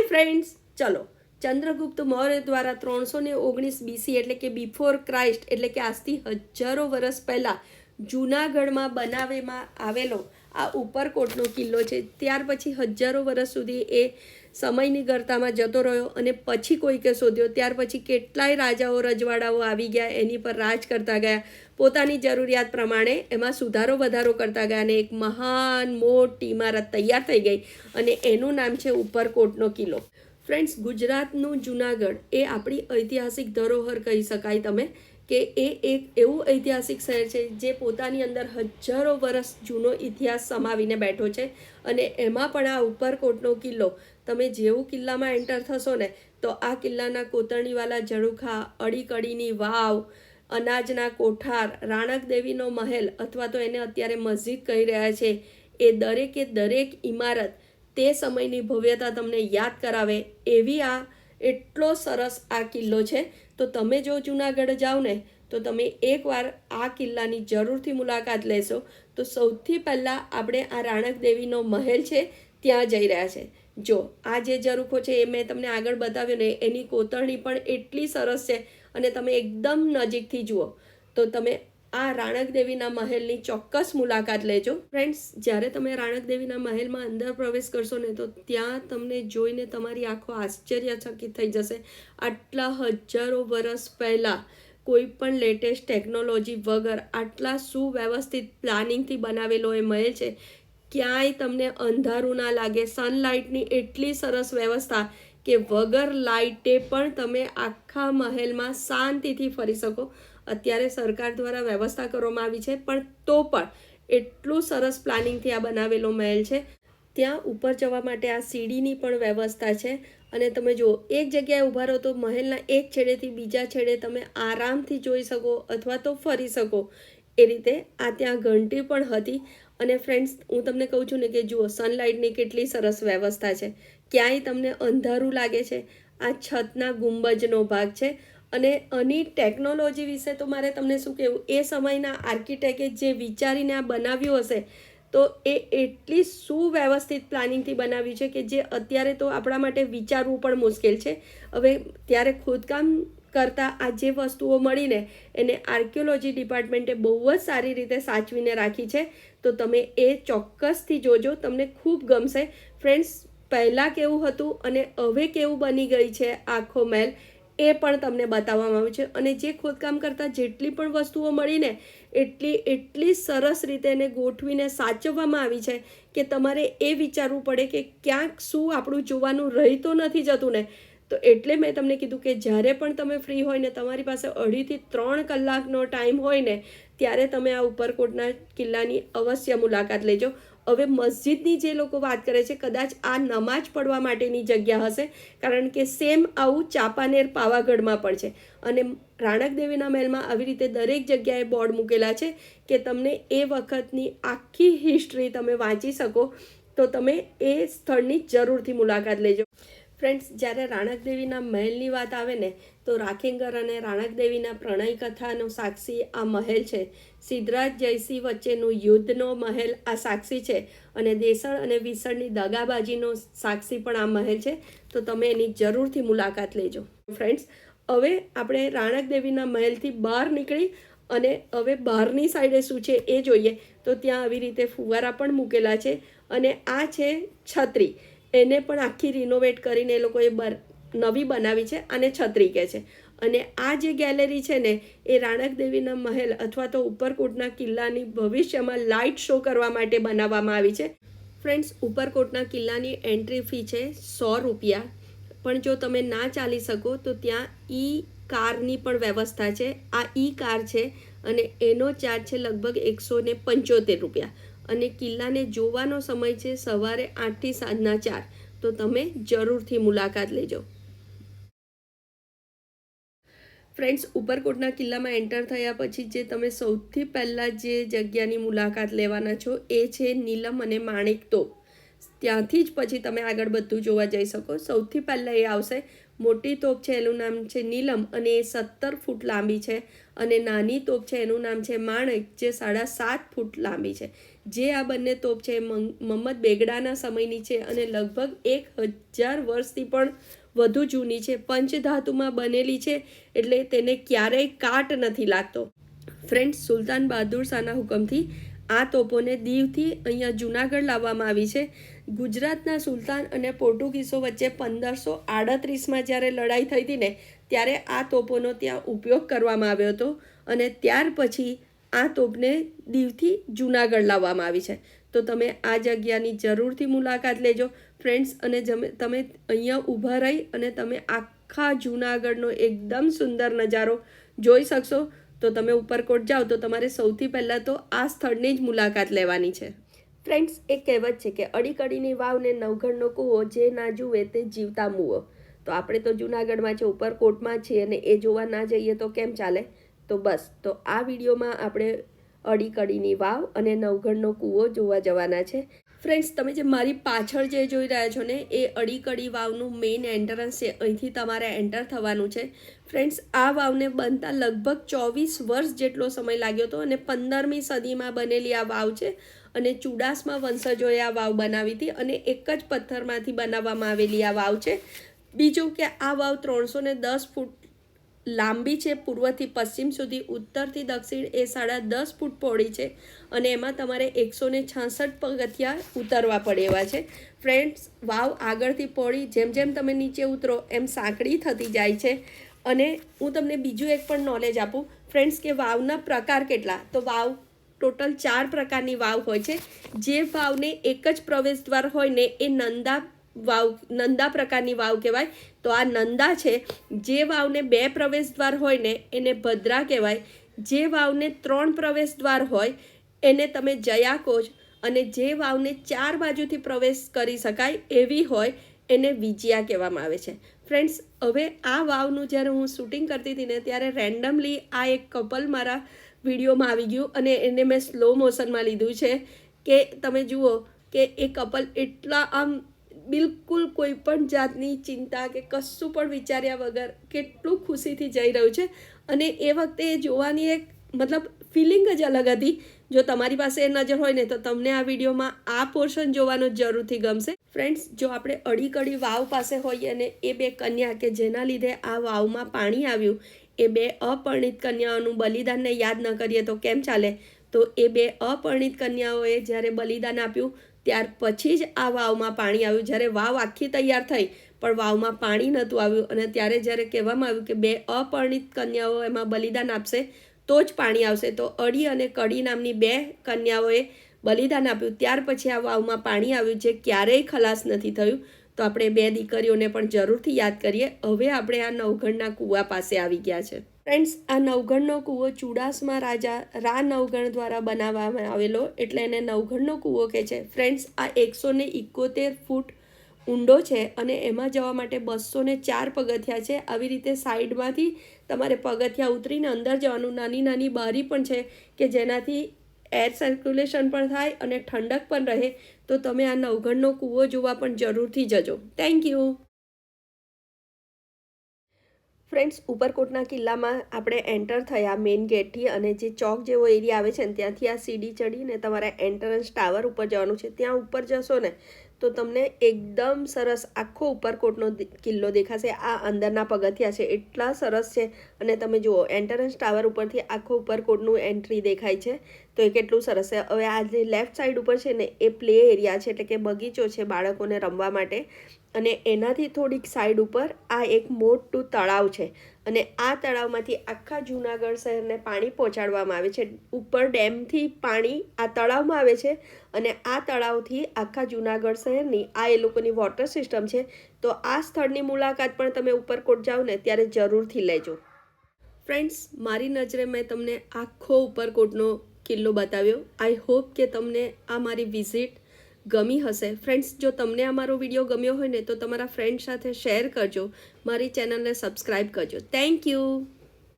Friends, ચલો ચંદ્રગુપ્ત મૌર્ય દ્વારા 319 BC એટલે કે બિફોર ક્રાઇસ્ટ એટલે કે આજથી હજારો વર્ષ પહેલાં જૂનાગઢમાં બનાવવામાં આવેલો આ ઉપરકોટનો કિલ્લો છે. ત્યાર પછી હજારો વર્ષ સુધી એ સમયની ગરતામાં જતો રહ્યો અને પછી કોઈકે શોધ્યો. ત્યાર પછી કેટલાય રાજાઓ રજવાડાઓ આવી ગયા, એની પર રાજ કરતા ગયા, પોતાની જરૂરિયાત પ્રમાણે એમાં સુધારો વધારો કરતા ગયા અને એક મહાન મોટી ઇમારત તૈયાર થઈ ગઈ અને એનું નામ છે ઉપરકોટનો કિલ્લો. ફ્રેન્ડ્સ, ગુજરાતનું જૂનાગઢ એ આપણી ઐતિહાસિક ધરોહર કહી શકાય તમે, કે એ એક એવું ઐતિહાસિક શહેર છે જે પોતાની અંદર હજારો વર્ષ જૂનો ઇતિહાસ સમાવીને બેઠો છે. અને એમાં પણ આ ઉપરકોટનો કિલ્લો, તમે જેવું કિલ્લામાં એન્ટર થશો ને તો આ કિલ્લાના કોતરણીવાલા ઝરૂખા, અડીકડીની વાવ, અનાજના કોઠાર, રાણક દેવીનો મહેલ અથવા તો એને અત્યારે મસ્જિદ કહી રહ્યા છે, એ દરેકે દરેક ઇમારત તે સમયની ભવ્યતા તમને યાદ કરાવે એવી આ એટલો સરસ આ કિલ્લો છે. તો તમે જો જૂનાગઢ જાઓ ને તો તમે એકવાર આ કિલ્લાની જરૂરથી મુલાકાત લેશો. તો સૌથી પહેલાં આપણે આ રાણક દેવીનો મહેલ છે ત્યાં જઈ રહ્યા છે. જો આ જે ઝરૂખો છે એ મેં તમને આગળ બતાવ્યો ને, એની કોતરણી પણ એટલી સરસ છે અને તમે એકદમ નજીકથી જુઓ તો તમે આ રાણક દેવીના મહેલની ચોક્કસ મુલાકાત લેજો. ફ્રેન્ડ્સ, જ્યારે તમે રાણક દેવીના મહેલમાં અંદર પ્રવેશ કરશો ને તો ત્યાં તમને જોઈને તમારી આંખો આશ્ચર્યચકિત થઈ જશે. આટલા હજારો વર્ષ પહેલાં કોઈ પણ લેટેસ્ટ ટેકનોલોજી વગર આટલા સુવ્યવસ્થિત પ્લાનિંગથી બનાવેલો એ મહેલ છે. ક્યાંય તમને અંધારું ના લાગે, સનલાઇટની એટલી સરસ વ્યવસ્થા કે વગર લાઇટે પણ તમે આખા મહેલમાં શાંતિથી ફરી શકો. અત્યારે સરકાર દ્વારા વ્યવસ્થા કરવામાં આવી છે, પણ તો પણ એટલું સરસ પ્લાનિંગથી આ બનાવેલો મહેલ છે. ત્યાં ઉપર જવા માટે આ સીડીની પણ વ્યવસ્થા છે અને તમે જુઓ, એક જગ્યાએ ઊભા રહો તો મહેલના એક છેડેથી બીજા છેડે તમે આરામથી જોઈ શકો અથવા તો ફરી શકો. એ રીતે આ ત્યાં ઘંટી પણ હતી. અને ફ્રેન્ડ્સ, હું તમને કહું છું ને કે જુઓ, સનલાઇટની કેટલી સરસ વ્યવસ્થા છે, ક્યાંય તમને અંધારું લાગે છે. આ છતના ગુંબજનો ભાગ છે અને આની ટેકનોલોજી વિશે તો મારે તમને શું કહેવું, એ સમયના આર્કિટેક્ટે જે વિચારીને આ બનાવ્યું હશે તો એ એટલી સુવ્યવસ્થિત પ્લાનિંગથી બનાવ્યું છે કે જે અત્યારે તો આપણા માટે વિચારવું પણ મુશ્કેલ છે. હવે ત્યારે ખોદકામ કરતાં આ જે વસ્તુઓ મળીને એને આર્કિયોલોજી ડિપાર્ટમેન્ટે બહુ જ સારી રીતે સાચવીને રાખી છે. તો તમે એ ચોક્કસથી જોજો, તમને ખૂબ ગમશે. ફ્રેન્ડ્સ, પહેલાં કેવું હતું અને હવે કેવું બની ગઈ છે આખો મહેલ એ પણ તમને બતાવવામાં આવ્યું છે. અને જે ખોદકામ કરતાં જેટલી પણ વસ્તુઓ મળીને એટલી સરસ રીતે એને ગોઠવીને સાચવવામાં આવી છે કે તમારે એ વિચારવું પડે કે ક્યાંક શું આપણું જોવાનું રહી તો નથી જતું ને. તો એટલે મેં તમને કીધું કે જ્યારે પણ તમે ફ્રી હોય ને, તમારી પાસે 2.5 થી 3 કલાકનો ટાઈમ હોય ને, ત્યારે તમે આ ઉપરકોટના કિલ્લાની અવશ્ય મુલાકાત લેજો. હવે મસ્જિદની જે લોકો વાત કરે છે, કદાચ આ નમાજ પડવા માટેની જગ્યા હશે, કારણ કે સેમ આવું ચાંપાનેર પાવાગઢમાં પણ છે. અને રાણક દેવીના મહેલમાં આવી રીતે દરેક જગ્યાએ બોર્ડ મૂકેલા છે કે તમને એ વખતની આખી હિસ્ટ્રી તમે વાંચી શકો. તો તમે એ સ્થળની જરૂરથી મુલાકાત લેજો. ફ્રેન્ડ્સ, જ્યારે રાણક દેવીના મહેલની વાત આવે ને તો રાખેંગર અને રાણક દેવીના પ્રણય કથાનો સાક્ષી આ મહેલ છે. સિદ્ધરાજ જયસિંહ વચ્ચેનું યુદ્ધનો મહેલ આ સાક્ષી છે અને દેસણ અને વિસણની દગાબાજીનો સાક્ષી પણ આ મહેલ છે. તો તમે એની જરૂરથી મુલાકાત લેજો. ફ્રેન્ડ્સ, હવે આપણે રાણક દેવીના મહેલથી બહાર નીકળી અને હવે બહારની સાઈડે શું છે એ જોઈએ. તો ત્યાં આવી રીતે ફુવારા પણ મૂકેલા છે અને આ છે છત્રી. એને પણ આખી રિનોવેટ કરીને એ લોકોએ નવી બનાવી છે અને છત્રી કહે છે. અને આ જે ગેલેરી છે ને એ રાણક દેવીના મહેલ અથવા તો ઉપરકોટના કિલ્લાની ભવિષ્યમાં લાઇટ શો કરવા માટે બનાવવામાં આવી છે. ફ્રેન્ડ્સ, ઉપરકોટના કિલ્લાની એન્ટ્રી ફી છે 100 રૂપિયા. પણ જો તમે ના ચાલી શકો તો ત્યાં કારની પણ વ્યવસ્થા છે. આ કાર છે અને એનો ચાર્જ છે લગભગ 175 રૂપિયા. અને કિલ્લાને જોવાનો સમય છે સવારે 8 થી સાંજના 4. તો તમે જરૂરથી મુલાકાત લેજો. ફ્રેન્ડ્સ, ઉપરકોટના કિલ્લામાં એન્ટર થયા પછી જે તમે સૌથી પહેલાં જે જગ્યાની મુલાકાત લેવાના છો એ છે નીલમ અને માણેક તોપ. ત્યાંથી જ પછી તમે આગળ બધું જોવા જઈ શકો. સૌથી પહેલાં એ આવશે મોટી તોપ છે, એનું નામ છે નીલમ અને એ 17 ફૂટ લાંબી છે. અને નાની તોપ છે એનું નામ છે માણેક, જે 7.5 ફૂટ લાંબી છે. જે આ બંને તોપ છે મહમ્મદ બેગડાના સમયની છે અને લગભગ 1000 વર્ષથી પણ વધુ જૂની છે. પંચધાતુમાં બનેલી છે એટલે તેને ક્યારેય કાટ નથી લાગતો. ફ્રેન્ડ્સ, સુલતાન બહાદુર શાહના હુકમથી આ તોપોને દીવથી અહીંયા જૂનાગઢ લાવવામાં આવી છે. ગુજરાતના સુલતાન અને પોર્ટુગીઝો વચ્ચે 1538માં જ્યારે લડાઈ થઈ હતી ને ત્યારે આ તોપોનો ત્યાં ઉપયોગ કરવામાં આવ્યો હતો અને ત્યાર પછી આ તોપને દીવથી જૂનાગઢ લાવવામાં આવી છે. તો તમે આ જગ્યાની જરૂરથી મુલાકાત લેજો ફ્રેન્ડ્સ, અને તમે અહીંયા ઊભા રહી અને તમે આખા જૂનાગઢનો એકદમ સુંદર નજારો જોઈ શકશો. તો તમે ઉપરકોટ જાઓ તો તમારે સૌથી પહેલાં તો આ સ્થળની જ મુલાકાત લેવાની છે. ફ્રેન્ડ્સ, એક કહેવત છે કે અડીકડીની વાવ ને નવઘણનો કૂવો, જે ના જુએ તે જીવતા મૂવો. તો આપણે તો જૂનાગઢમાં છે, ઉપરકોટમાં છીએ અને એ જોવા ના જઈએ તો કેમ ચાલે? તો બસ, તો આ વિડીયોમાં આપણે અડીકડીની વાવ અને નવઘણનો કૂવો જોવા જવાના છે. ફ્રેન્ડ્સ, તમે જે મારી પાછળ જે જોઈ રહ્યા છો ને એ અડીકડી વાવનું મેઇન એન્ટ્રન્સ છે. અહીંથી તમારે એન્ટર થવાનું છે. ફ્રેન્ડ્સ, આ વાવને બનતા લગભગ 24 વર્ષ જેટલો સમય લાગ્યો હતો અને 15મી સદીમાં બનેલી આ વાવ છે અને ચુડાસમા વંશજોએ આ વાવ બનાવી હતી અને એક જ પથ્થરમાંથી બનાવવામાં આવેલી આ વાવ છે. બીજું કે આ વાવ 310 ફૂટ લાંબી છે, પૂર્વથી પશ્ચિમ સુધી. ઉત્તરથી દક્ષિણ એ 10.5 ફૂટ પહોળી છે અને એમાં તમારે 166 પગથિયાં ઉતરવા પડે એવા છે. ફ્રેન્ડ્સ, વાવ આગળથી પહોળી, જેમ જેમ તમે નીચે ઉતરો એમ સાંકડી થતી જાય છે. અને હું તમને બીજું એક પણ નોલેજ આપું ફ્રેન્ડ્સ કે વાવના પ્રકાર કેટલા. તો વાવ ટોટલ 4 પ્રકારની વાવ હોય છે. જે વાવને એક જ પ્રવેશ દ્વાર હોય ને એ નંદા પ્રકારની વાવ કહેવાય. તો આ નંદા છે. જે વાવને 2 પ્રવેશ દ્વાર હોય ને એને ભદ્રા કહેવાય. જે વાવને 3 પ્રવેશ દ્વાર હોય એને તમે જયા કહો છો અને જે વાવને 4 બાજુથી પ્રવેશ કરી શકાય એવી હોય એને વિજયા કહેવામાં આવે છે. ફ્રેન્ડ્સ, હવે આ વાવનું જ્યારે હું શૂટિંગ કરતી હતી ને ત્યારે રેન્ડમલી આ એક કપલ મારા વિડીયોમાં આવી ગયું અને એને મેં સ્લો મોશનમાં લીધું છે કે તમે જુઓ કે એ કપલ એટલા આમ બિલકુલ કોઈ પણ જાતની ચિંતા કે કશું પણ વિચાર્યા વગર કેટલું ખુશીથી જઈ રહ્યું છે અને એ વખતે એ જોવાની એક મતલબ ફિલિંગ જ અલગ હતી. જો તમારી પાસે એ નજર હોય ને તો તમને આ વિડીયોમાં આ પોર્શન જોવાનો જરૂરથી ગમશે. ફ્રેન્ડ્સ, જો આપણે અડીકડી વાવ પાસે હોઈએ અને એ 2 કન્યા કે જેના લીધે આ વાવમાં પાણી આવ્યું એ 2 અપરિણિત કન્યાઓનું બલિદાનને યાદ ન કરીએ તો કેમ ચાલે? તો એ 2 અપરિણિત કન્યાઓએ જ્યારે બલિદાન આપ્યું ત્યાર પછી જ આ વાવમાં પાણી આવ્યું. જ્યારે વાવ આખી તૈયાર થઈ પણ વાવમાં પાણી નહોતું આવ્યું અને ત્યારે જ્યારે કહેવામાં આવ્યું કે 2 અપરિણિત કન્યાઓ એમાં બલિદાન આપશે તો જ પાણી આવશે. તો અડી અને કડી નામની 2 કન્યાઓએ બલિદાન આપ્યું, ત્યાર પછી આ વાવમાં પાણી આવ્યું જે ક્યારેય ખલાસ નથી થયું. તો આપણે 2 દીકરીઓને પણ જરૂરથી યાદ કરીએ. હવે આપણે આ નવઘણના કૂવા પાસે આવી ગયા છે. ફ્રેન્ડ્સ, આ નવઘણનો કૂવો ચુડાસમા રાજા રા નવઘણ દ્વારા બનાવવામાં આવેલો એટલે એને નવઘણનો કૂવો કહે છે. ફ્રેન્ડ્સ, આ 171 ફૂટ ઊંડો છે અને એમાં જવા માટે 204 પગથિયાં છે. આવી રીતે સાઈડમાંથી તમારે પગથિયાં ઉતરીને અંદર જવાનું. નાની નાની બારી પણ છે કે જેનાથી એર સર્ક્યુલેશન પણ થાય અને ઠંડક પણ રહે. તો તમે આ નવઘણનો કૂવો જોવા પણ જરૂરથી જજો. Thank you. ફ્રેન્ડ્સ, ઉપરકોટના કિલ્લામાં આપણે એન્ટર થયા મેઇન ગેટથી અને જે ચોક જેવો એરિયા આવે છે ને ત્યાંથી આ સીડી ચડીને તમારે એન્ટ્રન્સ ટાવર ઉપર જવાનું છે. ત્યાં ઉપર જશો ને તો તમને એકદમ સરસ આખો ઉપરકોટનો કિલ્લો દેખાશે. આ અંદરના પગથિયાં છે એટલા સરસ છે અને તમે જુઓ એન્ટ્રન્સ ટાવર ઉપરથી આખો ઉપરકોટનું એન્ટ્રી દેખાય છે. તો એ કેટલું સરસ છે. હવે આ જે લેફ્ટ સાઈડ ઉપર છે ને એ પ્લે એરિયા છે એટલે કે બગીચો છે બાળકોને રમવા માટે અને એનાથી થોડીક સાઈડ ઉપર આ એક મોટું તળાવ છે અને આ તળાવમાંથી આખા જૂનાગઢ શહેરને પાણી પહોંચાડવામાં આવે છે. ઉપર ડેમથી પાણી આ તળાવમાં આવે છે અને આ તળાવથી આખા જૂનાગઢ શહેરની આ એ લોકોની વોટર સિસ્ટમ છે. તો આ સ્થળની મુલાકાત પણ તમે ઉપરકોટ જાઓ ને ત્યારે જરૂરથી લેજો. ફ્રેન્ડ્સ, મારી નજરે મેં તમને આખો ઉપરકોટનો કિલ્લો બતાવ્યો. આઈ હોપ કે તમને આ મારી વિઝિટ ગમી હશે. ફ્રેન્ડ્સ, જો તમને અમારો વિડીયો ગમ્યો હોય ને તો તમારા ફ્રેન્ડ સાથે શેર કરજો. મારી ચેનલને સબસ્ક્રાઈબ કરજો. Thank you.